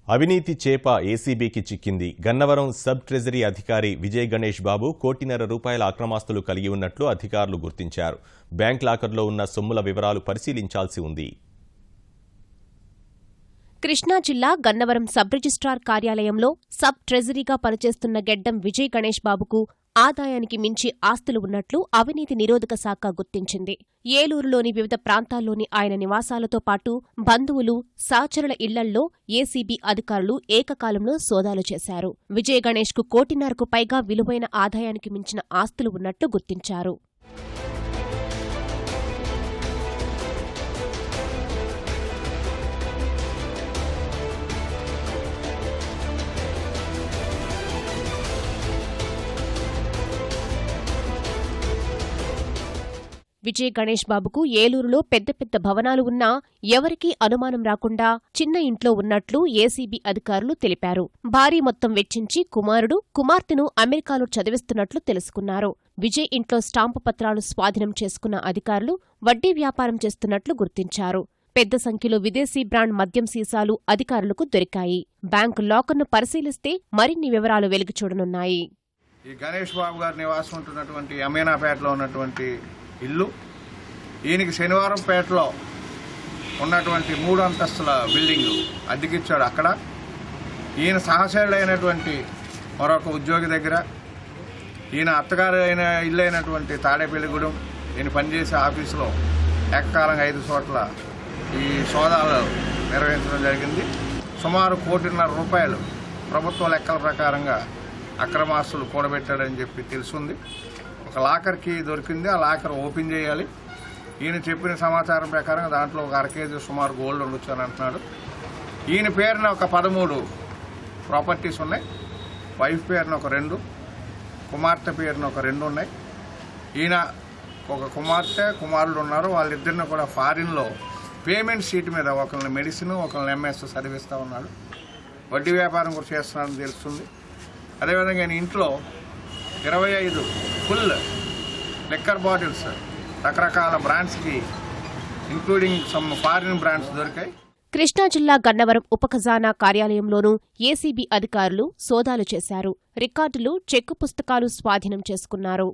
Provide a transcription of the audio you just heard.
అవినీతి చేప ఏసీబీకి చిక్కింది. గన్నవరం సబ్ ట్రెజరీ అధికారి విజయ్ గణేష్ బాబు ₹1,50,00,000 అక్రమాస్తులు కలిగి ఉన్నట్లు అధికారులు గుర్తించారు. బ్యాంక్ లాకర్లో ఉన్న సొమ్ముల వివరాలు పరిశీలించాల్సి ఉంది. కృష్ణా జిల్లా గన్నవరం సబ్ రిజిస్ట్రార్ కార్యాలయంలో సబ్ ట్రెజరీగా పనిచేస్తున్న గెడ్డం విజయ్ గణేష్ బాబుకు ఆదాయానికి మించి ఆస్తులు ఉన్నట్లు అవినీతి నిరోధక శాఖ గుర్తించింది. ఏలూరులోని వివిధ ప్రాంతాల్లోని ఆయన నివాసాలతో పాటు బంధువులు, సహచరుల ఇళ్లల్లో ఏసీబీ అధికారులు ఏకకాలంలో సోదాలు చేశారు. విజయ్ గణేష్కు ₹1,50,00,000కు పైగా విలువైన ఆదాయానికి మించిన ఆస్తులు ఉన్నట్లు గుర్తించారు. విజయ్ గణేష్ బాబుకు ఏలూరులో పెద్ద పెద్ద భవనాలు ఉన్నా ఎవరికీ అనుమానం రాకుండా చిన్న ఇంట్లో ఉన్నట్లు ఏసీబీ అధికారులు తెలిపారు. భారీ మొత్తం వెచ్చించి కుమారుడు, కుమార్తెను అమెరికాలో చదివిస్తున్నట్లు తెలుసుకున్నారు. విజయ్ ఇంట్లో స్టాంపు పత్రాలు స్వాధీనం చేసుకున్న అధికారులు వడ్డీ వ్యాపారం చేస్తున్నట్లు గుర్తించారు. పెద్ద సంఖ్యలో విదేశీ బ్రాండ్ మద్యం సీసాలు అధికారులకు దొరికాయి. బ్యాంకు లాకర్ను పరిశీలిస్తే మరిన్ని వివరాలు వెలుగుచూడనున్నాయి. ఈ గణేష్ బాబు గారి నివాసం ఉంటున్నటువంటి అమీనాపేటలో ఉన్నటువంటి ఇల్లు, ఈయనకి శనివారంపేటలో ఉన్నటువంటి 3 అంతస్తుల బిల్డింగు అద్దెకిచ్చాడు. అక్కడ ఈయన సహచరుడైనటువంటి మరొక ఉద్యోగి దగ్గర, ఈయన అత్తగారు అయిన ఇల్లు అయినటువంటి తాడేపల్లిగూడెం, ఈయన పనిచేసే ఆఫీసులో ఏకకాలంగా 5 చోట్ల ఈ సోదాలు నిర్వహించడం జరిగింది. సుమారు ₹1,50,00,000 ప్రభుత్వ లెక్కల ప్రకారంగా అక్రమాస్తులు కూడబెట్టాడని చెప్పి తెలుసుంది. ఒక లాకర్కి దొరికింది. ఆ లాకర్ ఓపెన్ చేయాలి. ఈయన చెప్పిన సమాచారం ప్రకారం దాంట్లో ఒక అరకేజీ సుమారు గోల్డ్ ఉండొచ్చు అని అంటున్నాడు. ఈయన పేరున ఒక 13 ప్రాపర్టీస్ ఉన్నాయి. వైఫ్ పేరున ఒక 2, కుమార్తె పేరున ఒక 2 ఉన్నాయి. ఈయన ఒక కుమార్తె, కుమారుడు ఉన్నారు. వాళ్ళిద్దరిని కూడా ఫారిన్లో పేమెంట్ షీట్ మీద ఒకరిని మెడిసిన్, ఒకరిని ఎంఎస్ చదివిస్తూ ఉన్నాడు. వడ్డీ వ్యాపారం కూడా చేస్తున్నాడని తెలుస్తుంది. అదేవిధంగా ఈయన ఇంట్లో 25 ఫుల్ లిక్కర్ బాటిల్స్ రకరకాల బ్రాండ్స్కి ఇంక్లూడింగ్ సమ్ ఫారిన్ బ్రాండ్స్ దొరికాయి. కృష్ణా జిల్లా గన్నవరం ఉప ఖజానా కార్యాలయంలోనూ ఏసీబీ అధికారులు సోదాలు చేశారు. రికార్డులు, చెక్కు పుస్తకాలు స్వాధీనం చేసుకున్నారు.